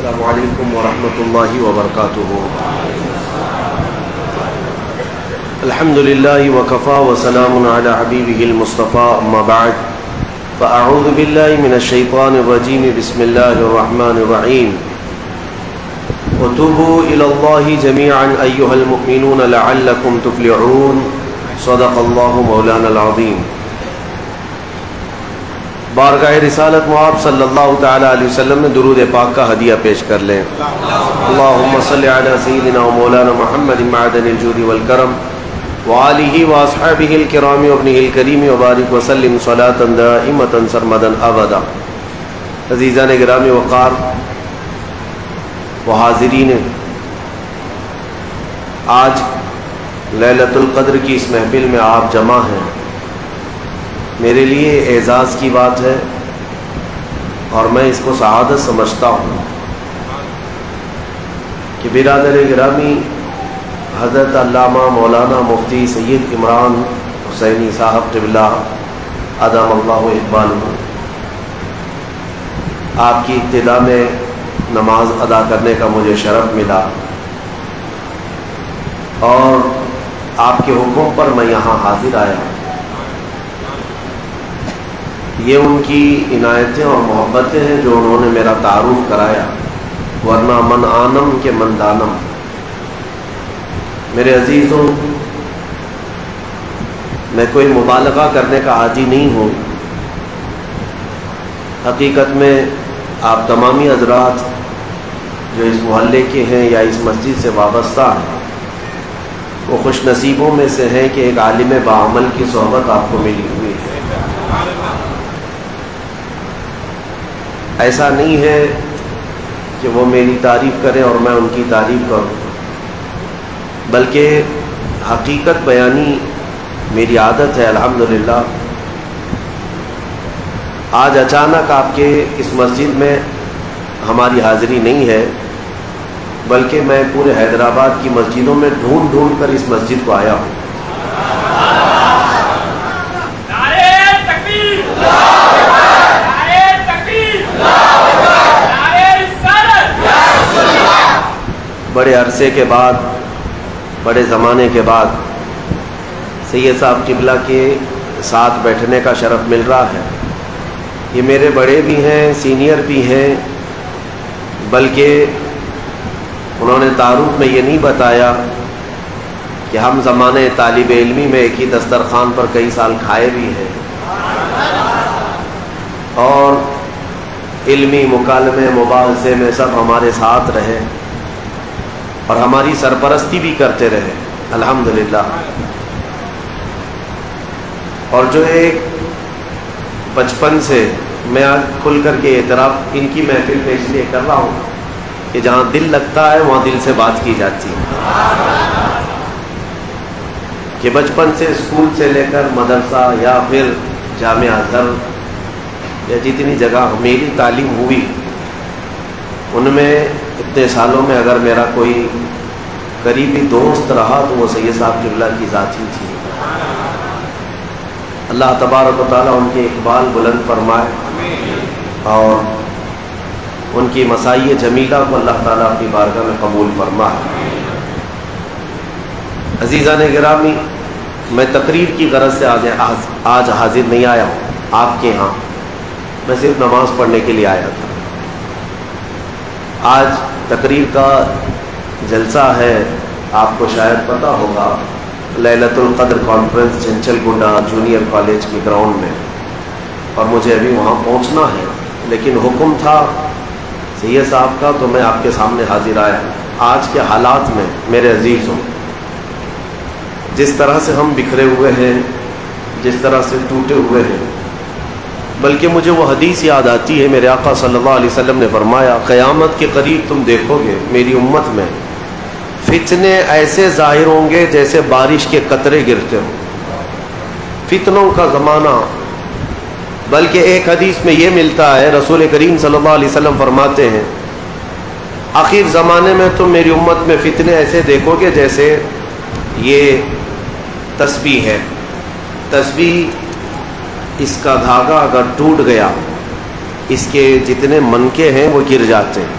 السلام علیکم ورحمۃ اللہ وبرکاتہ۔ الحمد للہ وکفا وسلام علی حبیبہ المصطفیٰ، اما بعد فاعوذ باللہ من الشیطان الرجیم، بسم اللہ الرحمن الرحیم۔ وتوبوا الی اللہ جمیعا ایھا المؤمنون لعلکم تفلحون، صدق اللہ مولانا العظیم۔ بارگاہ رسالت مآب صلی اللہ تعالی علیہ وسلم میں درود پاک کا ہدیہ پیش کر لیں۔ اللہم صلی علی سیدنا و مولانا محمد معدن الجود والکرم وآلہ واصحابہ الکرام وابنہ الکریم وبارک وسلم صلاۃ دائمۃ سرمدا ابدا۔ عزیزان گرامی وقار و حاضرین، آج لیلۃ القدر کی اس محفل میں آپ جمع ہیں، میرے لیے اعزاز کی بات ہے اور میں اس کو سعادت سمجھتا ہوں کہ برادر گرامی حضرت علامہ مولانا مفتی سید عمران حسینی صاحب قبلہ ادام اللہ اقبالہ، آپ کی ابتدا میں نماز ادا کرنے کا مجھے شرف ملا اور آپ کے حکم پر میں یہاں حاضر آیا۔ یہ ان کی عنایتیں اور محبتیں ہیں جو انہوں نے میرا تعارف کرایا، ورنہ من آنم کے من دانم۔ میرے عزیزوں، میں کوئی مبالغہ کرنے کا عادی نہیں ہوں۔ حقیقت میں آپ تمامی حضرات جو اس محلے کے ہیں یا اس مسجد سے وابستہ ہیں، وہ خوش نصیبوں میں سے ہیں کہ ایک عالم باعمل کی صحبت آپ کو ملی ہوئی ہے۔ ایسا نہیں ہے کہ وہ میری تعریف کریں اور میں ان کی تعریف کروں، بلکہ حقیقت بیانی میری عادت ہے الحمدللہ۔ آج اچانک آپ کے اس مسجد میں ہماری حاضری نہیں ہے، بلکہ میں پورے حیدرآباد کی مسجدوں میں ڈھونڈ ڈھونڈ کر اس مسجد کو آیا ہوں۔ بڑے عرصے کے بعد، بڑے زمانے کے بعد سید صاحب قبلہ کے ساتھ بیٹھنے کا شرف مل رہا ہے۔ یہ میرے بڑے بھی ہیں، سینئر بھی ہیں، بلکہ انہوں نے تعارف میں یہ نہیں بتایا کہ ہم زمانے طالب علمی میں ایک ہی دسترخوان پر کئی سال کھائے بھی ہیں اور علمی مکالمے مباحثے میں سب ہمارے ساتھ رہے اور ہماری سرپرستی بھی کرتے رہے الحمدللہ۔ اور جو ایک بچپن سے میں آج کھل کر کے اعتراف ان کی محفل میں اس لیے کر رہا ہوں کہ جہاں دل لگتا ہے وہاں دل سے بات کی جاتی ہے، کہ بچپن سے اسکول سے لے کر مدرسہ یا پھر جامعہ ازہر یا جتنی جگہ میری تعلیم ہوئی، ان میں اتنے سالوں میں اگر میرا کوئی قریبی دوست رہا تو وہ سید صاحب قبلہ کی ذات ہی تھی۔ اللہ تبارک و تعالیٰ ان کے اقبال بلند فرمائے اور ان کی مسائی جمیلہ کو اللہ تعالیٰ اپنی بارگاہ میں قبول فرمائے۔ عزیزان گرامی، میں تقریر کی غرض سے آج حاضر نہیں آیا ہوں آپ کے ہاں، میں صرف نماز پڑھنے کے لیے آیا تھا۔ آج تقریر کا جلسہ ہے، آپ کو شاید پتہ ہوگا، لیلۃ القدر کانفرنس چنچل گڈا جونیئر کالج کے گراؤنڈ میں، اور مجھے ابھی وہاں پہنچنا ہے، لیکن حکم تھا سید صاحب کا تو میں آپ کے سامنے حاضر آیا۔ آج کے حالات میں میرے عزیزوں، جس طرح سے ہم بکھرے ہوئے ہیں، جس طرح سے ٹوٹے ہوئے ہیں، بلکہ مجھے وہ حدیث یاد آتی ہے، میرے آقا صلی اللہ علیہ وسلم نے فرمایا، قیامت کے قریب تم دیکھو گے میری امت میں فتنے ایسے ظاہر ہوں گے جیسے بارش کے قطرے گرتے ہوں۔ فتنوں کا زمانہ، بلکہ ایک حدیث میں یہ ملتا ہے، رسول کریم صلی اللہ علیہ وسلم فرماتے ہیں، آخر زمانے میں تم میری امت میں فتنے ایسے دیکھو گے جیسے یہ تسبیح ہے، تسبیح اس کا دھاگا اگر ٹوٹ گیا، اس کے جتنے منکے ہیں وہ گر جاتے ہیں،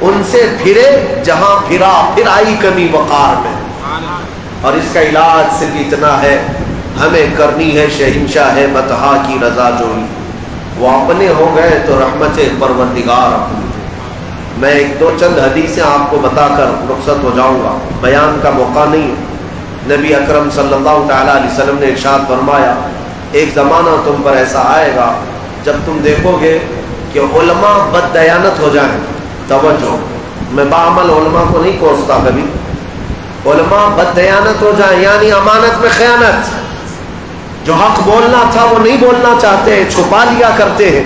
ان سے پھرے جہاں پھرا، پھر آئی کمی وقار میں۔ اور اس کا علاج صرف اتنا ہے، ہمیں کرنی ہے شہنشاہ بطحا کی رضا جوئی، وہ اپنے ہو گئے تو رحمت پروردگار اپنی۔ میں ایک دو چند حدیثیں آپ کو بتا کر رخصت ہو جاؤں گا، بیان کا موقع نہیں ہے۔ نبی اکرم صلی اللہ تعالیٰ علیہ وسلم نے ارشاد فرمایا، ایک زمانہ تم پر ایسا آئے گا جب تم دیکھو گے کہ علماء بد دیانت ہو جائیں۔ توجہ، میں بعمل علماء کو نہیں کوستا کبھی، علماء بد دیانت ہو جائیں یعنی امانت میں خیانت، جو حق بولنا تھا وہ نہیں بولنا چاہتے، چھپا لیا کرتے ہیں۔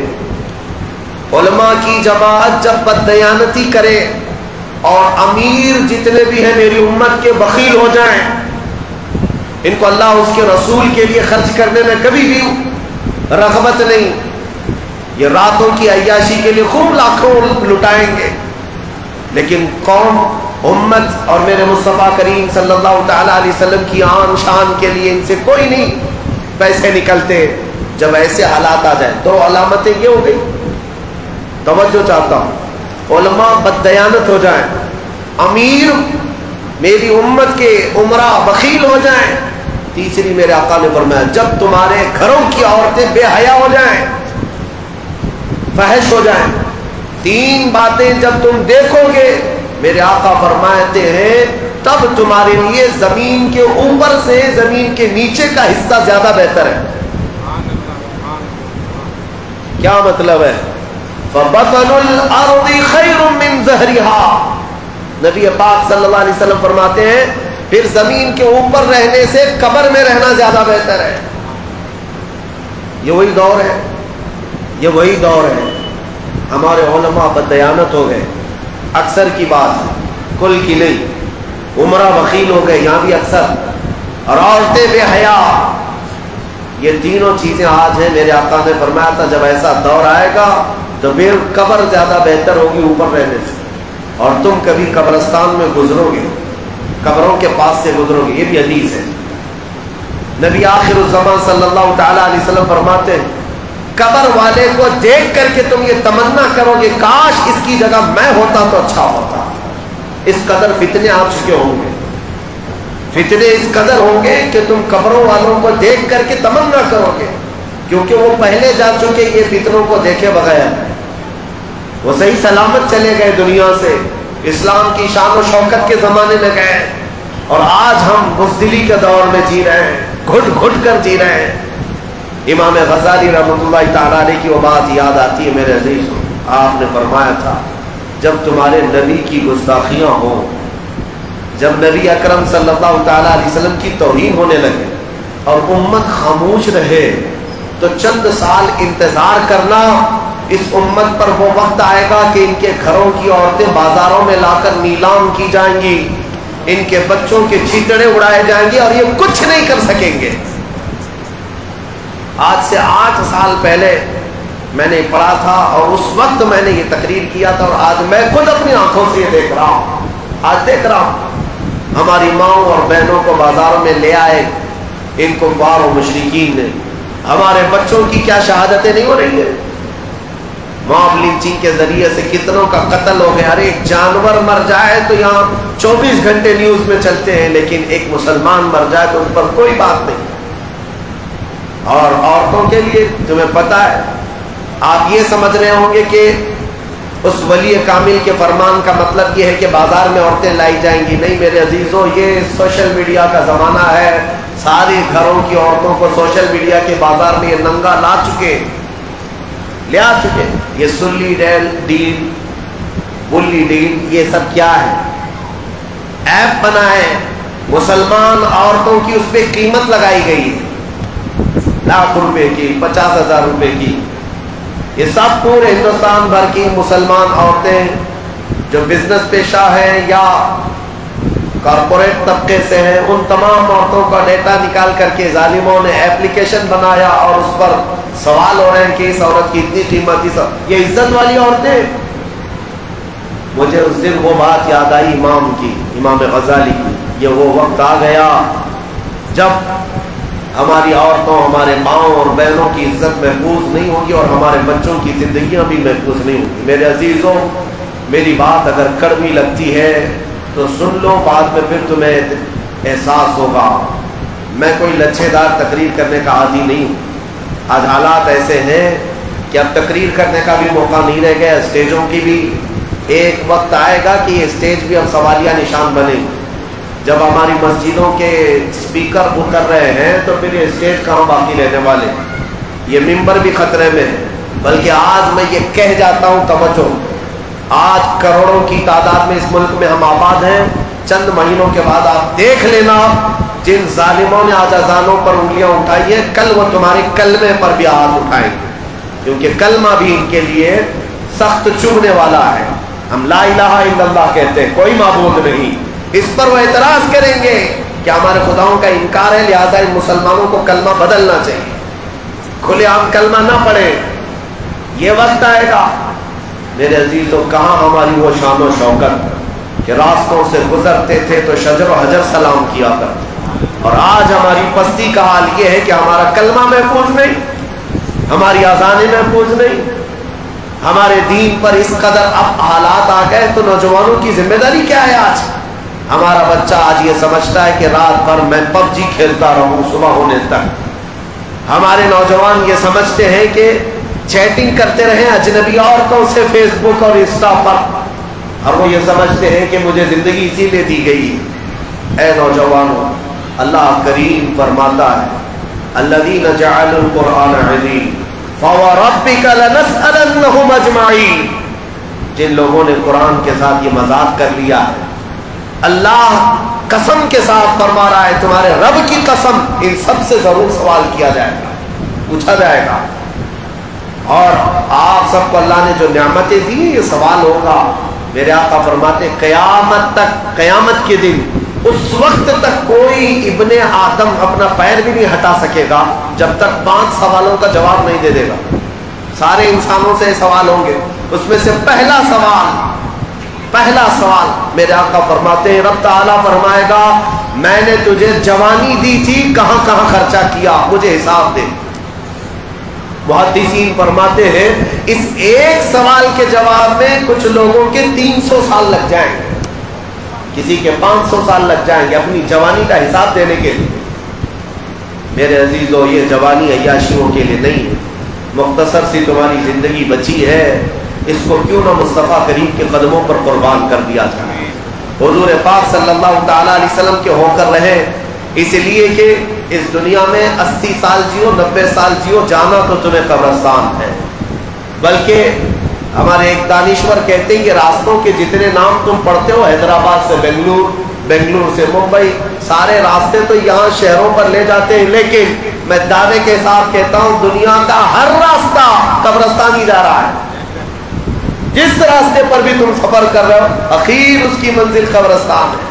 علماء کی جماعت جب بد دیانتی کرے اور امیر جتنے بھی ہیں میری امت کے بخیل ہو جائیں، ان کو اللہ اس کے رسول کے لیے خرچ کرنے میں کبھی بھی رغبت نہیں، یہ راتوں کی عیاشی کے لیے خوب لاکھوں لٹائیں گے، لیکن قوم، امت اور میرے مصطفیٰ کریم صلی اللہ تعالیٰ علیہ وسلم کی آن شان کے لیے ان سے کوئی نہیں پیسے نکلتے۔ جب ایسے حالات آ جائیں، دو علامتیں یہ ہو گئی، توجہ چاہتا ہوں، علماء بد دیانت ہو جائیں، امیر میری امت کے عمرہ بخیل ہو جائیں، تیسری میرے آقا نے فرمایا جب تمہارے گھروں کی عورتیں بے حیا ہو جائیں، فحش ہو جائیں، تین باتیں جب تم دیکھو گے میرے آقا فرماتے ہیں تب تمہارے لیے زمین کے اوپر سے زمین کے نیچے کا حصہ زیادہ بہتر ہے۔ کیا مطلب ہے؟ فَبَطَنُ الْأَرْضِ خَيْرٌ مِّن ظَهْرِهَا، نبی پاک صلی اللہ علیہ وسلم فرماتے ہیں پھر زمین کے اوپر رہنے سے قبر میں رہنا زیادہ بہتر ہے۔ یہ وہی دور ہے، یہ وہی دور ہے، ہمارے علماء بددیانت ہو گئے، اکثر کی بات ہے، کل کی نہیں، عمرہ بخیل ہو گئے یہاں بھی اکثر، اور عورتیں بے حیا، یہ تینوں چیزیں آج ہیں۔ میرے آقا نے فرمایا تھا جب ایسا دور آئے گا تو پھر قبر زیادہ بہتر ہوگی اوپر رہنے سے، اور تم کبھی قبرستان میں گزرو گے، قبروں کے پاس سے گزرو گے، یہ بھی حدیث ہے۔ نبی آخر الزمان صلی اللہ تعالیٰ علیہ وسلم فرماتے ہیں قبر والے کو دیکھ کر کے تم یہ تمنا کرو گے کاش اس کی جگہ میں ہوتا تو اچھا ہوتا۔ اس قدر فتنے آ چکے ہوں گے، فتنے اس قدر ہوں گے کہ تم قبروں والوں کو دیکھ کر کے تمنا کرو گے، کیونکہ وہ پہلے جا چکے یہ فتنوں کو دیکھے بغیر، وہ صحیح سلامت چلے گئے دنیا سے، اسلام کی شان و شوکت کے زمانے میں گئے، اور آج ہم بزدلی کے دور میں جی رہے ہیں، گھٹ گھٹ کر جی رہے ہیں۔ امام غزالی رحمۃ اللہ تعالیٰ علیہ کی وہ بات یاد آتی ہے میرے عزیزوں، آپ نے فرمایا تھا جب تمہارے نبی کی گستاخیاں ہوں، جب نبی اکرم صلی اللہ تعالیٰ علیہ وسلم کی توہین ہونے لگے اور امت خاموش رہے تو چند سال انتظار کرنا، اس امت پر وہ وقت آئے گا کہ ان کے گھروں کی عورتیں بازاروں میں لا کر نیلام کی جائیں گی، ان کے بچوں کے چیتڑے اڑائے جائیں گے اور یہ کچھ نہیں کر سکیں گے۔ آج سے 8 سال پہلے میں نے پڑھا تھا اور اس وقت میں نے یہ تقریر کیا تھا، اور آج میں خود اپنی آنکھوں سے یہ دیکھ رہا ہوں، آج دیکھ رہا ہوں ہماری ماؤں اور بہنوں کو بازاروں میں لے آئے ان کفار و مشرکین نے، ہمارے بچوں کی کیا شہادتیں نہیں ہو رہی ہیں، موب لنچنگ کے ذریعے سے کتنوں کا قتل ہو گیا۔ ارے ایک جانور مر جائے تو یہاں 24 گھنٹے نیوز میں چلتے ہیں، لیکن ایک مسلمان مر جائے تو اس پر کوئی بات نہیں۔ اور عورتوں کے لیے تمہیں پتہ ہے، آپ یہ سمجھ رہے ہوں گے کہ اس ولی کامل کے فرمان کا مطلب یہ ہے کہ بازار میں عورتیں لائی جائیں گی، نہیں میرے عزیزوں، یہ سوشل میڈیا کا زمانہ ہے، ساری گھروں کی عورتوں کو سوشل میڈیا کے بازار میں یہ ننگا لا چکے، لے آ چکے۔ یہ سلی ڈیل، بلی ڈیل، یہ سب کیا ہے؟ ایپ بنائے، مسلمان عورتوں کی اس پہ قیمت لگائی گئی ہے، لاکھ روپے کی، 50,000 روپے کی، یہ سب پورے ہندوستان بھر کی مسلمان عورتیں جو بزنس پیشہ ہیں یا کارپوریٹ طبقے سے ہیں، ان تمام عورتوں کا ڈیٹا نکال کر کے ظالموں نے ایپلیکیشن بنایا اور اس پر سوال ہو رہے ہیں کہ اس عورت کی اتنی قیمت، یہ عزت والی عورتیں۔ مجھے اس دن وہ بات یاد آئی امام کی، امام غزالی کی، یہ وہ وقت آ گیا جب ہماری عورتوں، ہمارے ماؤں اور بہنوں کی عزت محفوظ نہیں ہوگی اور ہمارے بچوں کی زندگیاں بھی محفوظ نہیں ہوگی۔ میرے عزیزوں، میری بات اگر کڑوی لگتی ہے تو سن لو، بعد میں پھر تمہیں احساس ہوگا۔ میں کوئی لچھے دار تقریر کرنے کا عادی نہیں ہوں۔ آج حالات ایسے ہیں کہ اب تقریر کرنے کا بھی موقع نہیں رہ گیا، اسٹیجوں کی بھی ایک وقت آئے گا کہ یہ اسٹیج بھی اب سوالیہ نشان بنے گی۔ جب ہماری مسجدوں کے اسپیکر اتر رہے ہیں تو پھر یہ اسٹیج کہاں باقی رہنے والے، یہ ممبر بھی خطرے میں ہے۔ بلکہ آج میں یہ کہہ جاتا ہوں، توجہ، آج کروڑوں کی تعداد میں اس ملک میں ہم آباد ہیں، چند مہینوں کے بعد آپ دیکھ لینا جن ظالموں نے آج اذانوں پر انگلیاں اٹھائی ہیں، کل وہ تمہارے کلمے پر بھی ہاتھ اٹھائیں گے، کیونکہ کلمہ بھی ان کے لیے سخت چبھنے والا ہے۔ ہم لا الہ الا اللہ کہتے ہیں، کوئی معبود نہیں، اس پر وہ اعتراض کریں گے کہ ہمارے خداؤں کا انکار ہے، لہٰذا ان مسلمانوں کو کلمہ بدلنا چاہیے، کھلے عام کلمہ نہ پڑھیں۔ یہ وقت آئے گا میرے عزیزوں، کہاں ہماری وہ شان و شوکت کہ راستوں سے گزرتے تھے تو شجر و حجر سلام کیا کرتے، اور آج ہماری پستی کا حال یہ ہے کہ ہمارا کلمہ محفوظ نہیں، ہماری اذانیں محفوظ نہیں، ہمارے دین پر اس قدر اب حالات آ گئے تو نوجوانوں کی ذمہ داری کیا ہے؟ آج ہمارا بچہ آج یہ سمجھتا ہے کہ رات بھر میں پب جی کھیلتا رہوں صبح ہونے تک۔ ہمارے نوجوان یہ سمجھتے ہیں کہ چیٹنگ کرتے رہیں اجنبی عورتوں سے فیس بک اور انسٹا پر، اور وہ یہ سمجھتے ہیں کہ مجھے زندگی اسی لیے دی گئی۔ اے نوجوانوں، اللہ کریم فرماتا ہے الذین جعلوا القرآن عظیم فوربک لنسألنہم اجمعین، جن لوگوں نے قرآن کے ساتھ یہ مذاق کر لیا ہے، اللہ قسم کے ساتھ فرما رہا ہے، تمہارے رب کی قسم، ان سب سے ضرور سوال کیا جائے گا، پوچھا جائے گا۔ اور آپ سب کو اللہ نے جو نعمتیں دی یہ سوال ہوگا۔ میرے آقا فرماتے قیامت تک، قیامت کے دن اس وقت تک کوئی ابن آدم اپنا پیر بھی نہیں ہٹا سکے گا جب تک 5 سوالوں کا جواب نہیں دے دے گا۔ سارے انسانوں سے سوال ہوں گے، اس میں سے پہلا سوال میرے آقا فرماتے ہیں، رب تعالیٰ فرمائے گا میں نے تجھے جوانی دی تھی، کہاں کہاں خرچہ کیا، مجھے حساب دے۔ محدثین فرماتے ہیں اس ایک سوال کے جواب میں کچھ لوگوں کے 300 سال لگ جائیں گے، کسی کے 500 سال لگ جائیں گے اپنی جوانی کا حساب دینے کے لیے۔ میرے عزیزو، یہ جوانی عیاشیوں کے لیے نہیں ہے، مختصر سی تمہاری زندگی بچی ہے، اس کو کیوں نہ مصطفیٰ کریم کے قدموں پر قربان کر دیا جائے، حضور پاک صلی اللہ تعالیٰ علیہ وسلم کے ہو کر رہے، اس لیے کہ اس دنیا میں 80 سال جیو، 90 سال جیو، جانا تو تمہیں قبرستان ہے۔ بلکہ ہمارے ایک دانشور کہتے ہیں کہ راستوں کے جتنے نام تم پڑھتے ہو، حیدرآباد سے بنگلور، بنگلور سے ممبئی، سارے راستے تو یہاں شہروں پر لے جاتے ہیں، لیکن میں دعوے کے ساتھ کہتا ہوں دنیا کا ہر راستہ قبرستان ہی جا رہا ہے۔ جس راستے پر بھی تم سفر کر رہے ہو، اخیر اس کی منزل قبرستان ہے۔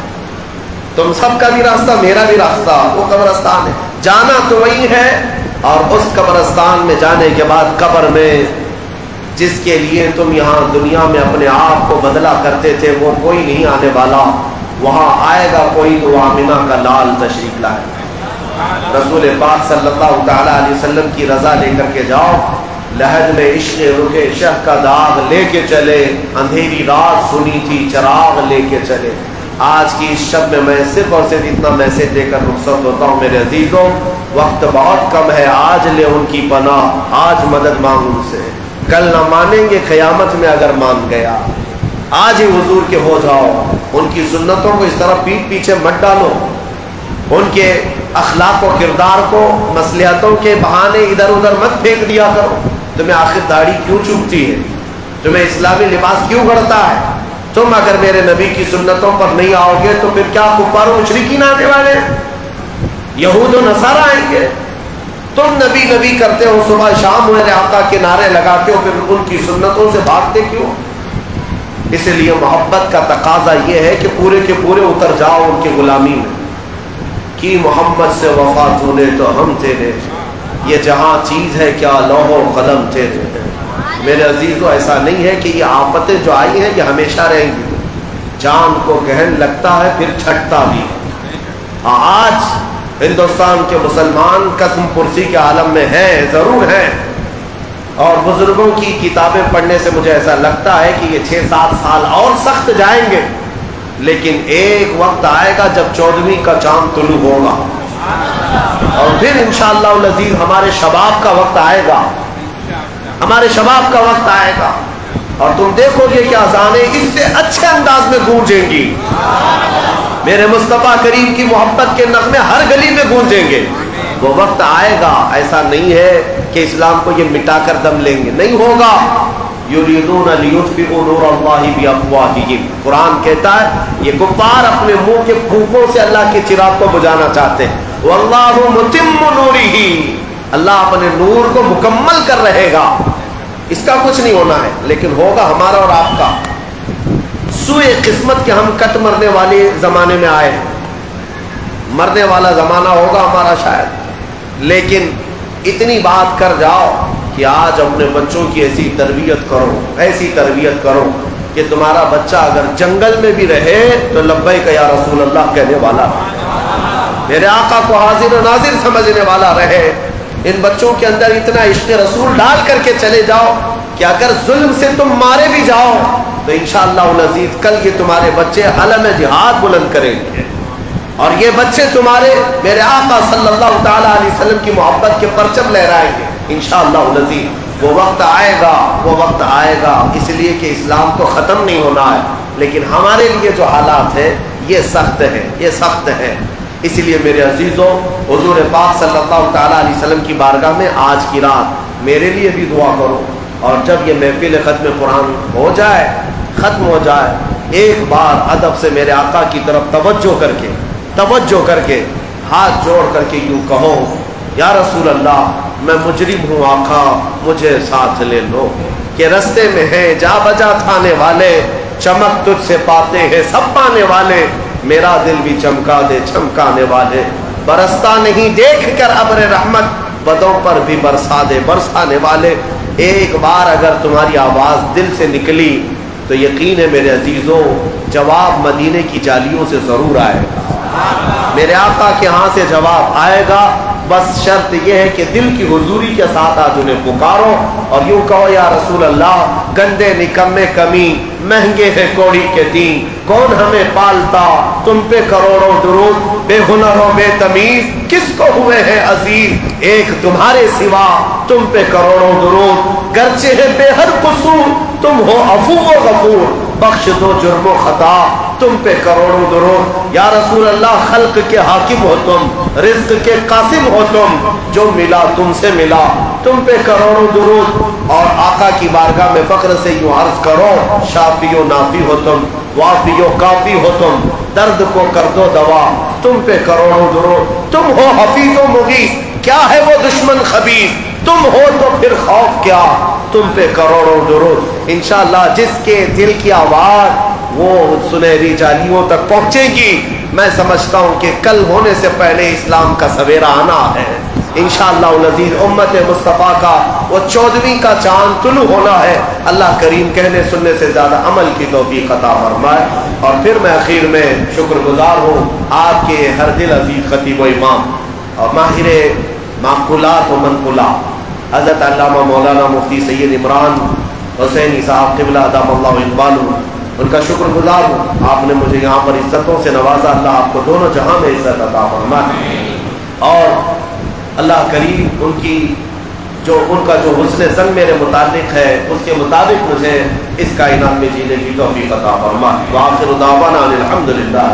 تم سب کا بھی راستہ، میرا بھی راستہ وہ قبرستان ہے، جانا تو وہی ہے۔ اور اس قبرستان میں جانے کے بعد قبر میں جس کے لیے تم یہاں دنیا میں اپنے آپ کو بدلا کرتے تھے وہ کوئی نہیں آنے والا، وہاں آئے گا کوئی تو آمنہ کا لال تشریف لائے گا۔ رسول پاک صلی اللہ تعالیٰ علیہ وسلم کی رضا لے کر کے جاؤ، لہد میں عشق رخ شہ کا داغ لے کے چلے، اندھیری رات سنی تھی چراغ لے کے چلے۔ آج کی اس شب میں صرف اور صرف اتنا میسج دے کر رخصت ہوتا ہوں میرے عزیزوں، وقت بہت کم ہے، آج لے ان کی پناہ، آج مدد مانگ ان سے، کل نہ مانیں گے قیامت میں اگر مان گیا۔ آج ہی حضور کے ہو جاؤ، ان کی سنتوں کو اس طرح پیٹ پیچھے مت ڈالو، ان کے اخلاق و کردار کو مصلحتوں کے بہانے ادھر ادھر مت پھینک دیا کرو۔ تمہیں آخر داڑھی کیوں چبھتی ہے؟ تمہیں اسلامی لباس کیوں گڑتا ہے؟ تم اگر میرے نبی کی سنتوں پر نہیں آؤ گے تو پھر کیا کفار و مشرکین آنے والے ہیں؟ یہود و نصارہ آئیں گے؟ تم نبی نبی کرتے ہو، صبح شام میرے آقا کے نعرے لگاتے ہو، پھر ان کی سنتوں سے بھاگتے کیوں؟ اس لیے محبت کا تقاضا یہ ہے کہ پورے کے پورے اتر جاؤ ان کی غلامی میں۔ کی محمد سے وفا تو نے تو ہم تیرے، یہ جہاں چیز ہے کیا لوح و قلم تیرے۔ میرے عزیزو، ایسا نہیں ہے کہ یہ آفتیں جو آئی ہیں یہ ہمیشہ رہیں گی، جان کو گہن لگتا ہے پھر چھٹتا بھی ہے۔ آج ہندوستان کے مسلمان قسم پرسی کے عالم میں ہیں، ضرور ہیں، اور بزرگوں کی کتابیں پڑھنے سے مجھے ایسا لگتا ہے کہ یہ 6-7 سال اور سخت جائیں گے، لیکن ایک وقت آئے گا جب 14ویں کا چاند طلوع ہوگا، اور پھر انشاءاللہ العزیز ہمارے شباب کا وقت آئے گا، ہمارے شباب کا وقت آئے گا، اور تم دیکھو گے کہ اذانیں اس سے اچھے انداز میں گونجیں گی، میرے مصطفیٰ کریم کی محبت کے نغمے ہر گلی میں گونجیں گے۔ وہ وقت آئے گا، ایسا نہیں ہے کہ اسلام کو یہ مٹا کر دم لیں گے، نہیں ہوگا۔ یریدون لیطفئوا نور اللہ بافواہہم، قرآن کہتا ہے یہ کفار اپنے منہ کے پھونکوں سے اللہ کے چراغ کو بجھانا چاہتے ہیں، واللہ متم نورہ، اللہ اپنے نور کو مکمل کر رہے گا، اس کا کچھ نہیں ہونا ہے، لیکن ہوگا ہمارا اور آپ کا۔ سوئے قسمت کے ہم کٹ مرنے والے زمانے میں آئے ہیں، مرنے والا زمانہ ہوگا ہمارا شاید، لیکن اتنی بات کر جاؤ کہ آج اپنے بچوں کی ایسی تربیت کرو، ایسی تربیت کرو کہ تمہارا بچہ اگر جنگل میں بھی رہے تو لبیک یا رسول اللہ کہنے والا رہے، میرے آقا کو حاضر و ناظر سمجھنے والا رہے۔ ان بچوں کے اندر اتنا عشق رسول ڈال کر کے چلے جاؤ کہ اگر ظلم سے تم مارے بھی جاؤ تو انشاءاللہ العزیز کل یہ تمہارے بچے علم جہاد بلند کریں گے، اور یہ بچے تمہارے میرے آقا صلی اللہ تعالیٰ علیہ وسلم کی محبت کے پرچم لہرائیں گے انشاءاللہ العزیز۔ وہ وقت آئے گا، وہ وقت آئے گا، اس لیے کہ اسلام کو ختم نہیں ہونا ہے، لیکن ہمارے لیے جو حالات ہیں یہ سخت ہے، یہ سخت ہے۔ اس لیے میرے عزیزوں، حضور پاک صلی اللہ تعالیٰ علیہ وسلم کی بارگاہ میں آج کی رات میرے لیے بھی دعا کرو، اور جب یہ محفل ختم قرآن ہو جائے، ختم ہو جائے، ایک بار ادب سے میرے آقا کی طرف توجہ کر کے ہاتھ جوڑ کر کے یوں کہو، یا رسول اللہ میں مجرم ہوں آقا مجھے ساتھ لے لو، کہ رستے میں ہیں جا بجا تھانے والے، چمک تجھ سے پاتے ہیں سب پانے والے، میرا دل بھی چمکا دے چمکانے والے، برستا نہیں دیکھ کر ابر رحمت، بدوں پر بھی برسا دے برسانے والے۔ ایک بار اگر تمہاری آواز دل سے نکلی تو یقین ہے میرے عزیزوں جواب مدینے کی جالیوں سے ضرور آئے گا، میرے آقا کے ہاں سے جواب آئے گا، بس شرط یہ ہے کہ دل کی حضوری کے ساتھ آج انہیں پکارو اور یوں کہو، یا رسول اللہ گندے نکمے کمی مہنگے ہیں کوڑی کے دین، کون ہمیں پالتا تم پہ کروڑوں درود، بے ہنر و بے تمیز کس کو ہوئے ہیں عزیز، ایک تمہارے سوا تم پہ کروڑوں درود، گرچہ ہے بے ہر قصور تم ہو عفو و غفور، بخش دو جرم و خطا تم پہ کروڑوں درود، یا رسول اللہ خلق کے حاکم ہو تم، رزق کے قاسم ہو تم، جو ملا تم سے ملا تم پہ کروڑوں درود، اور آقا کی بارگاہ میں فخر سے یوں عرض کرو، شافی و نافی ہو تم، وافی و کافی ہو تم، درد کو کر دو دوا تم پہ کروڑوں درود، تم ہو حفیظ و مغیث کیا ہے وہ دشمن خبیث، تم ہو تو پھر خوف کیا تم پہ کروڑوں درود۔ انشاءاللہ جس کے دل کی آواز وہ سنہری جالیوں تک پہنچے گی، میں سمجھتا ہوں کہ کل ہونے سے پہلے اسلام کا سویرا آنا ہے انشاءاللہ العزیز۔ امت مصطفیٰ کا وہ 14ویں کا چاند طلوع ہونا ہے، اللہ کریم کہنے سننے سے زیادہ عمل کی توفیق عطا فرمائے۔ اور پھر میں اخیر میں شکر گزار ہوں آپ کے ہر دل عزیز خطیب و امام اور ماہر معقولات و منقولات حضرت علامہ مولانا مفتی سید عمران حسینی صاحب قبلہ ادام اللہ اقبالہ، ان کا شکر گزار ہوں، آپ نے مجھے یہاں پر عزتوں سے نوازا، اللہ آپ کو دونوں جہاں میں عزت عطا فرمائے، اور اللہ کریم ان کا جو حسن ظن میرے متعلق ہے اس کے مطابق مجھے اس کائنات میں جینے کی توفیق عطا فرمائے۔ وآخر دعوانا الحمدللہ۔